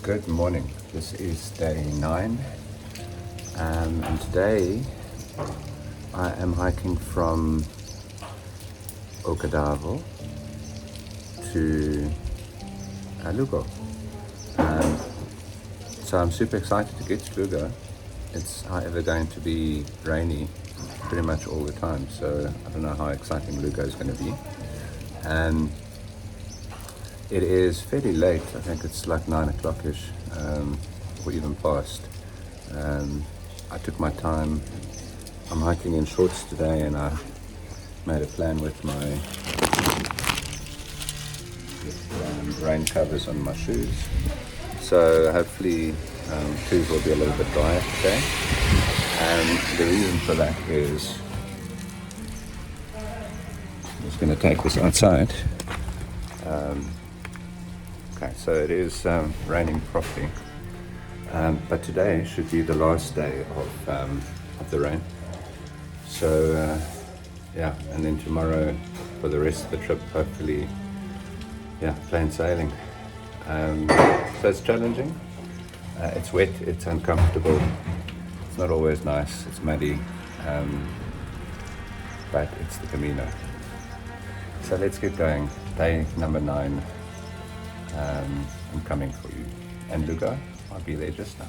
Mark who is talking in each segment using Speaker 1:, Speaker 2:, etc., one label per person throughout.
Speaker 1: Good morning. This is day 9, and today I am hiking from O Cadavo to Lugo. So I'm super excited to get to Lugo. It's however going to be rainy pretty much all the time, so I don't know how exciting Lugo is going to be. It is fairly late. I think it's like 9 o'clock-ish, or even past. I took my time. I'm hiking in shorts today, and I made a plan with my rain covers on my shoes. So hopefully shoes will be a little bit drier today. And the reason for that is I'm just going to take this outside. Okay, so it is raining properly, but today should be the last day of the rain. So yeah, and then tomorrow for the rest of the trip, hopefully, yeah, plain sailing. So it's challenging. It's wet. It's uncomfortable. It's not always nice. It's muddy, but it's the Camino. So let's get going. Day number 9. I'm coming for you. And Lugo, I'll be there just now.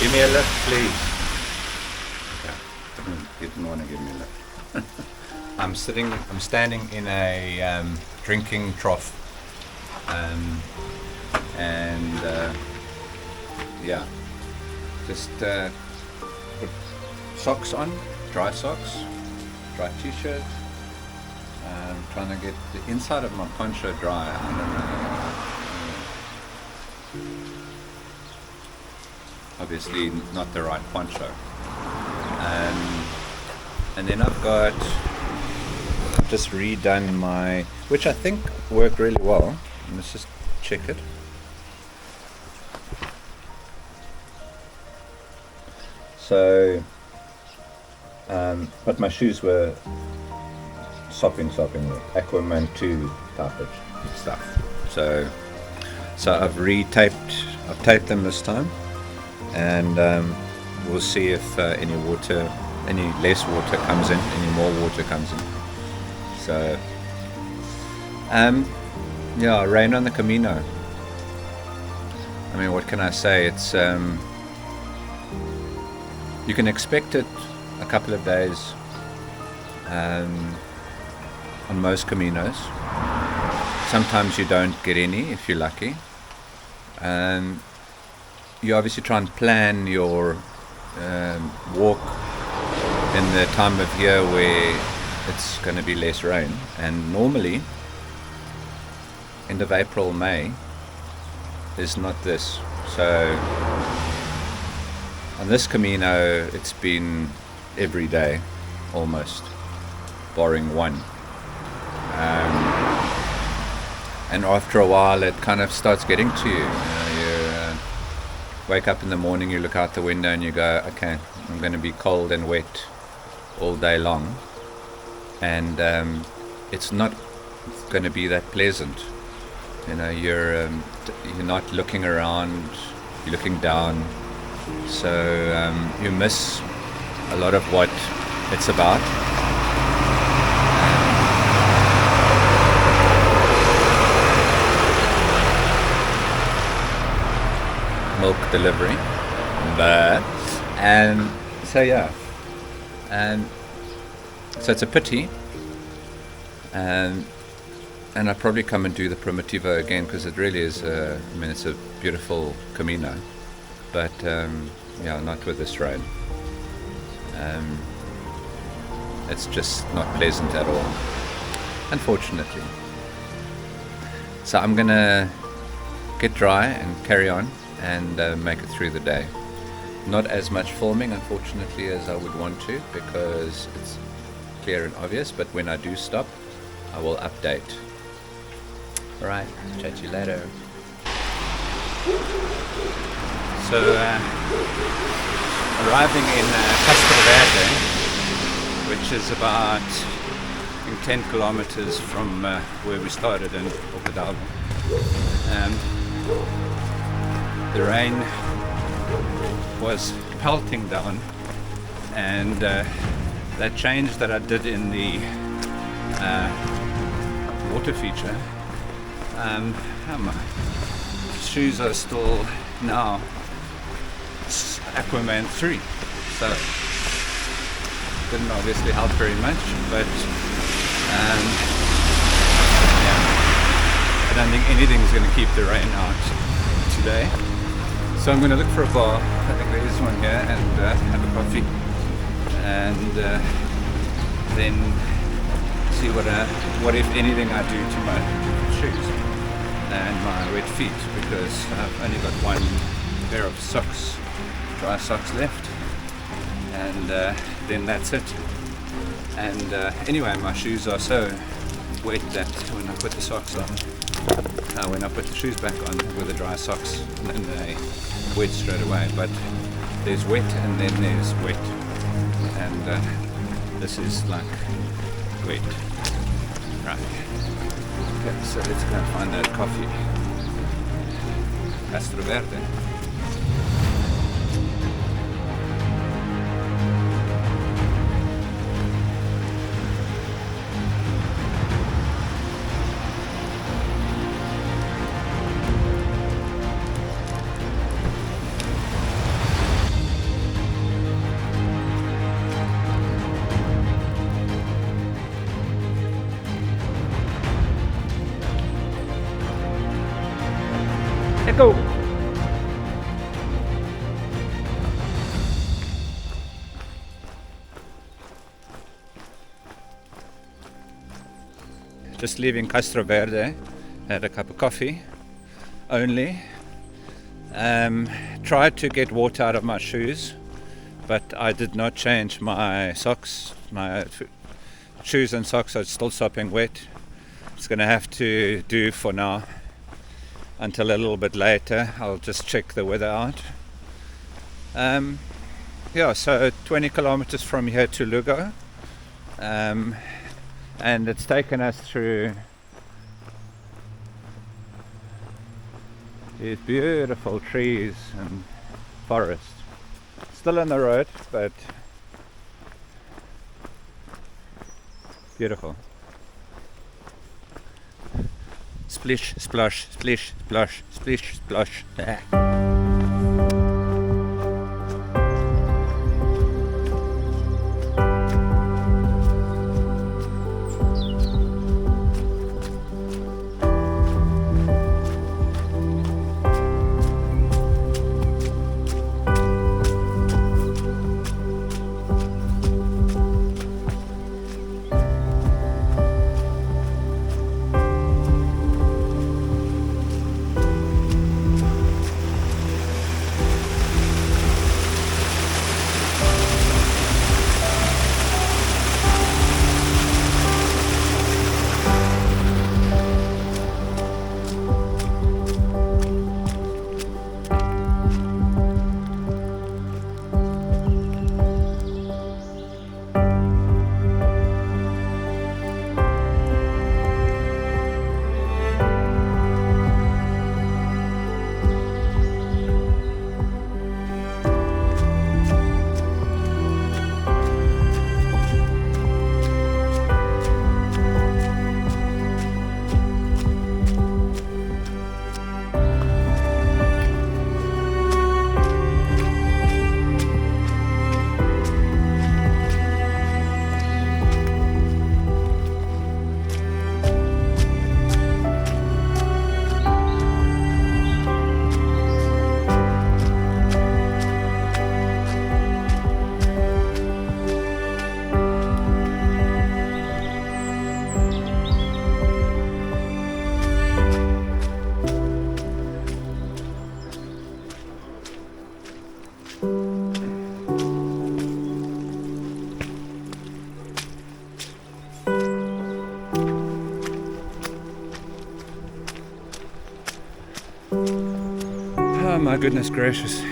Speaker 1: Give me a lift, please. Okay. You didn't want to give me a lift. I'm standing in a drinking trough, yeah, just put socks on, dry socks, dry t-shirt. Trying to get the inside of my poncho dry. I don't know. Obviously not the right poncho, and then I've just redone my, which I think worked really well. Let's just check it. So but my shoes were sopping with Aquaman 2 type of stuff, so I've taped them this time. And we'll see if any less water comes in, any more water comes in. So, yeah, rain on the Camino. I mean, what can I say? It's you can expect it a couple of days on most Caminos. Sometimes you don't get any if you're lucky. You obviously try and plan your walk in the time of year where it's going to be less rain. And normally, end of April, May, is not this. So on this Camino, it's been every day, almost, barring one. And after a while, it kind of starts getting to you. Wake up in the morning, you look out the window and you go, okay, I'm going to be cold and wet all day long, and it's not going to be that pleasant. You're not looking around, you're looking down, so you miss a lot of what it's about. Milk delivery, and so yeah, and so it's a pity, and I'll probably come and do the Primitivo again, because it really is it's a beautiful Camino, but yeah, not with this rain. It's just not pleasant at all, unfortunately. So I'm gonna get dry and carry on and make it through the day. Not as much filming, unfortunately, as I would want to, because it's clear and obvious, but when I do stop, I will update. Alright, chat to you later. So, arriving in Castroverde, which is about 10 kilometers from where we started in O Cadavo. The rain was pelting down, and that change that I did in the water feature, my shoes are still now Aquaman 3, so didn't obviously help very much, but I don't think anything's going to keep the rain out today. So I'm going to look for a bar. I think there is one here, and have a coffee, and then see what if anything I do to my shoes and my wet feet, because I've only got one pair of socks, dry socks left, and then that's it. And anyway, my shoes are so wet that when I put the socks on, when I put the shoes back on with the dry socks, then they wet straight away. But there's wet and then there's wet, and this is like wet. Right. Okay, so let's go and find that coffee. Castroverde. Go. Just leaving Castroverde, had a cup of coffee only. Tried to get water out of my shoes, but I did not change my socks. My shoes and socks are still sopping wet. It's going to have to do for now. Until a little bit later. I'll just check the weather out. So 20 kilometers from here to Lugo, and it's taken us through these beautiful trees and forest. Still on the road, but beautiful. Splish, splash, splish, splash, splish, splash. my goodness gracious.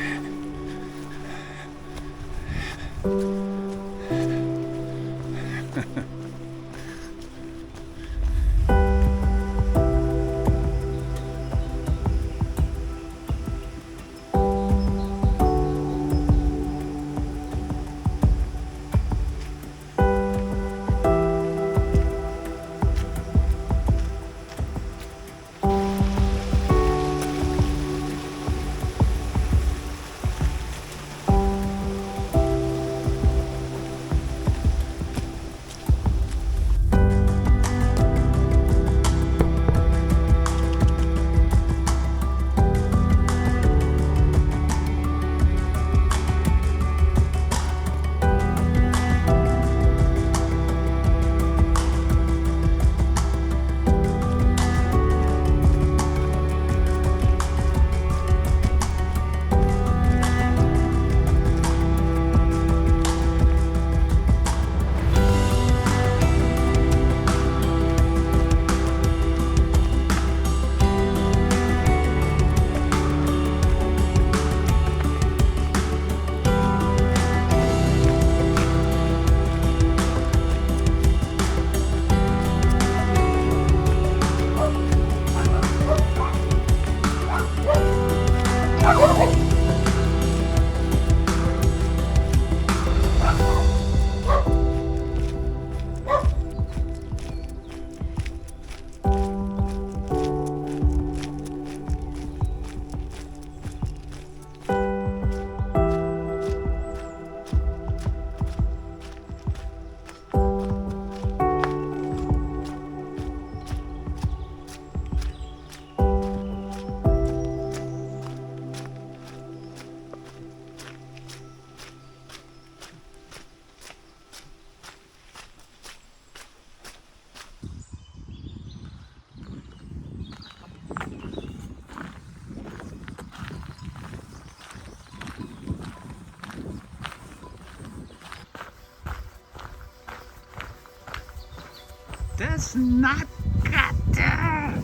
Speaker 2: That's not cutter.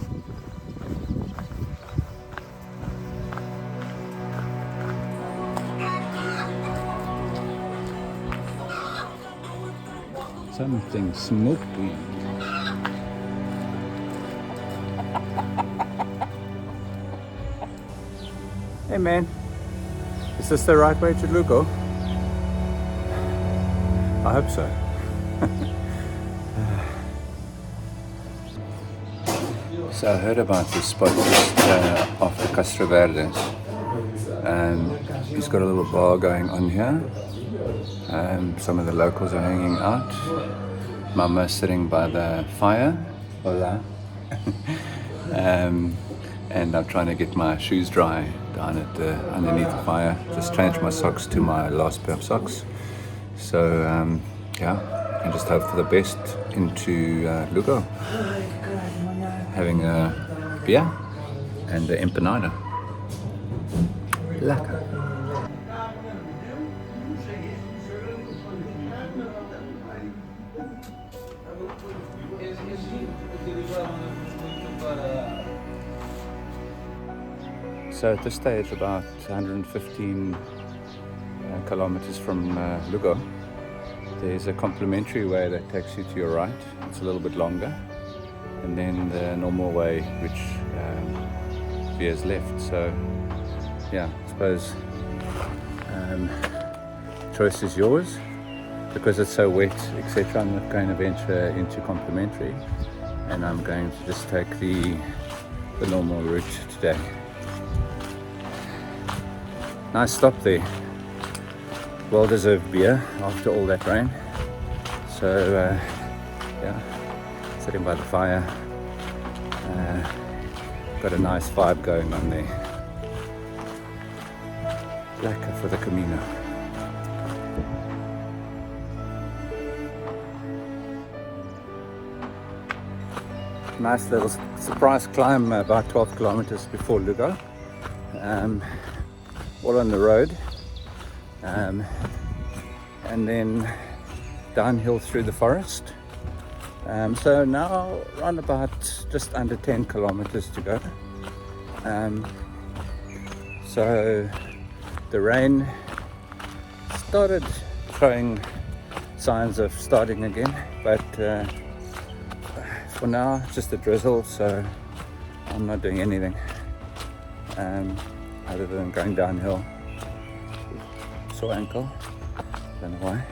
Speaker 1: Something smoky. Hey man, is this the right way to Lugo? I hope so. So I heard about this spot just after Castroverde. He's got a little bar going on here. Some of the locals are hanging out. Mama's sitting by the fire. Hola. And I'm trying to get my shoes dry down at underneath the fire. Just changed my socks to my last pair of socks. So yeah, and just hope for the best into Lugo. Having a beer and an empanada. Lekker. So at this stage, about 115 kilometers from Lugo, there's a complimentary way that takes you to your right. It's a little bit longer. And then the normal way, which veers left. So yeah, I suppose choice is yours. Because it's so wet, etc. I'm not going to venture into complimentary, and I'm going to just take the normal route today. Nice stop there. Well-deserved beer after all that rain. So yeah, sitting by the fire. Got a nice vibe going on there. Lekker for the Camino. Nice little surprise climb, about 12 kilometers before Lugo. All on the road. And then downhill through the forest. So now around about just under 10 kilometers to go. So the rain started showing signs of starting again, but for now just a drizzle, so I'm not doing anything other than going downhill. Sore ankle, don't know why.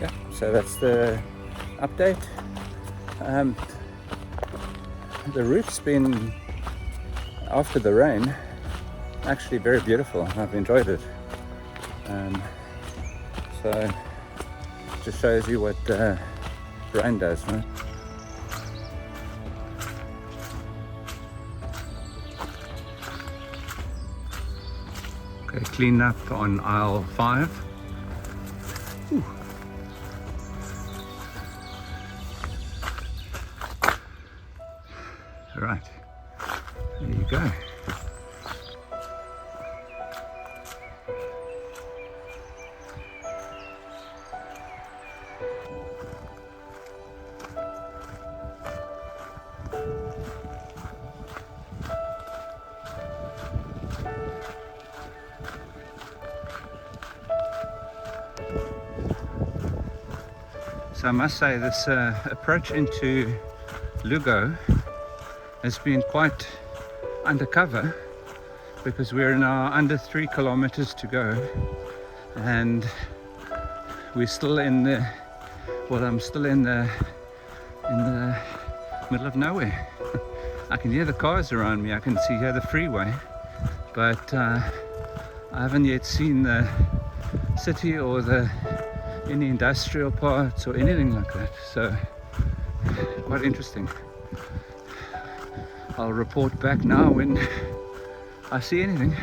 Speaker 1: Yeah, so that's the update. The route's been, after the rain, actually very beautiful. I've enjoyed it. So just shows you what rain does, right? Okay, clean up on aisle 5. Ooh. All right, there you go. So I must say this approach into Lugo has been quite undercover, because we're now under 3 kilometers to go, and we're still in the, well, I'm still in the middle of nowhere. I can hear the cars around me, I can see here the freeway, but I haven't yet seen the city or any industrial parts or anything like that, so quite interesting. I'll report back now when I see anything.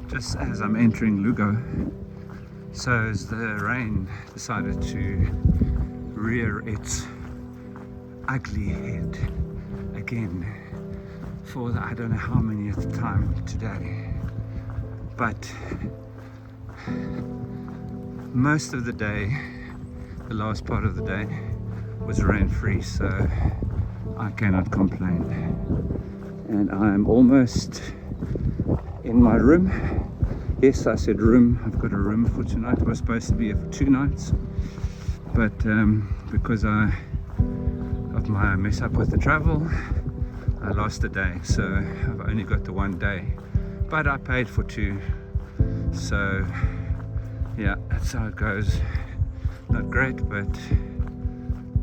Speaker 1: Just as I'm entering Lugo, so as the rain decided to rear its ugly head again for the, I don't know how many at the time today, but most of the day, the last part of the day, was rain free, so I cannot complain. And I'm almost in my room. Yes, I said room. I've got a room for tonight. It was supposed to be for 2 nights, but because of my mess up with the travel, I lost a day, so I've only got the 1 day, but I paid for 2, so yeah, that's how it goes. Not great, but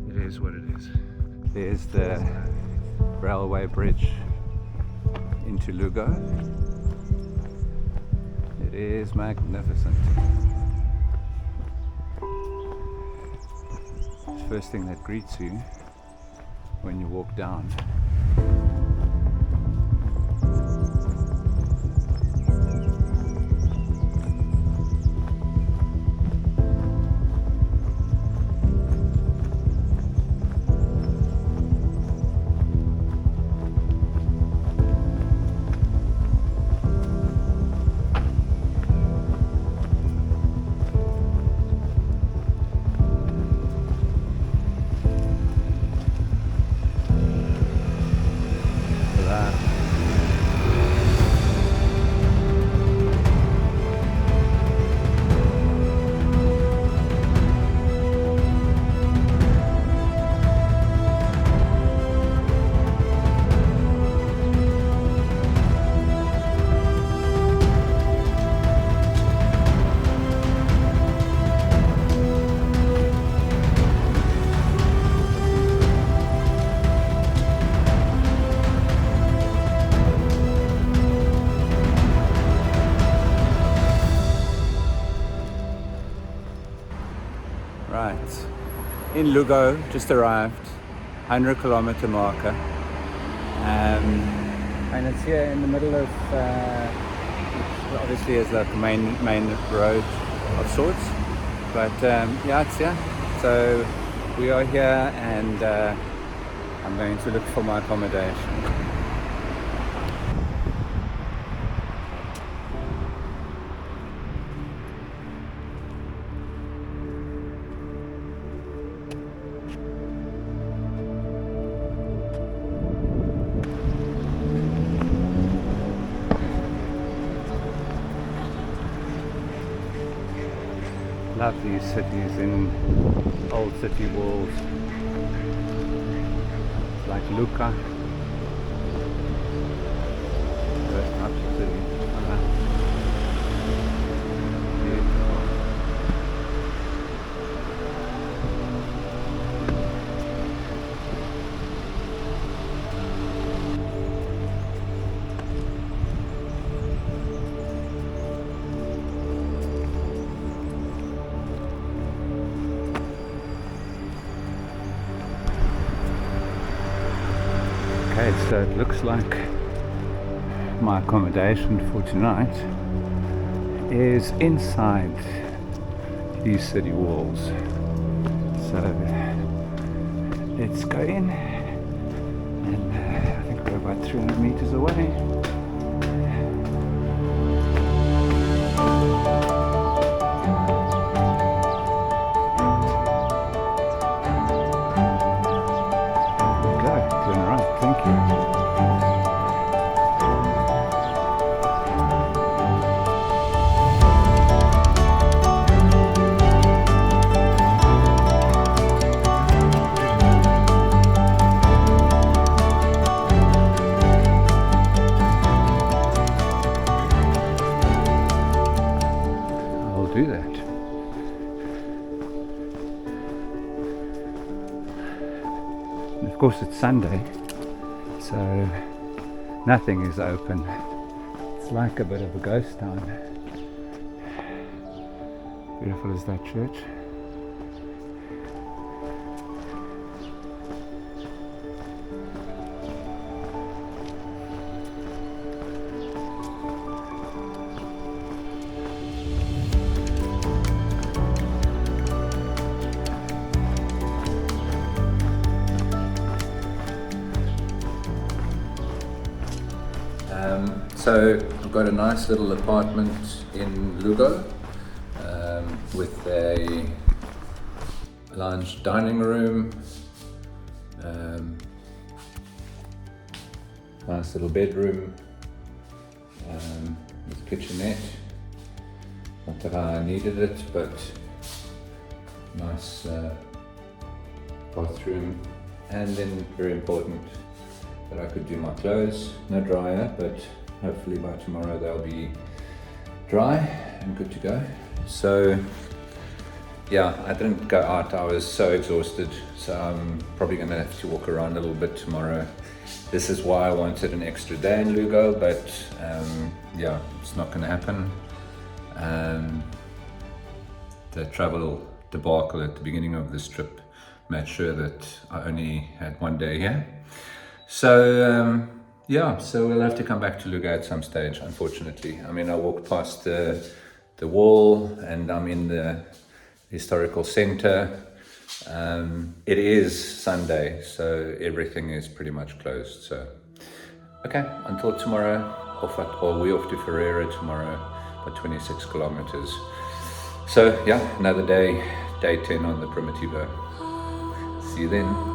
Speaker 1: it is what it is. There's the railway bridge into Lugo. It is magnificent. First thing that greets you when you walk down. Right, in Lugo, just arrived, 100 kilometer marker, and it's here in the middle of, obviously is like a main road of sorts, but yeah, it's here. So we are here, and I'm going to look for my accommodation. Love these cities in old city walls. It's like Luca. Those types of cities. Beautiful. Okay, so it looks like my accommodation for tonight is inside these city walls. So let's go in, and I think we're about 300 meters away. Do that. And of course it's Sunday, so nothing is open. It's like a bit of a ghost town. Beautiful is that church. So I've got a nice little apartment in Lugo with a lounge dining room, nice little bedroom with a kitchenette. Not that I needed it, but nice bathroom, and then very important that I could do my clothes. No dryer, but hopefully by tomorrow they'll be dry and good to go. So yeah, I didn't go out, I was so exhausted, so I'm probably going to have to walk around a little bit tomorrow. This is why I wanted an extra day in Lugo, but yeah, it's not going to happen. The travel debacle at the beginning of this trip made sure that I only had one day here. So yeah, so we'll have to come back to Lugo at some stage, unfortunately. I mean, I walked past the wall and I'm in the historical center. It is Sunday, so everything is pretty much closed. So, okay, until tomorrow, we're off to Ferreira tomorrow, about 26 kilometers. So yeah, another day, day 10 on the Primitivo. See you then.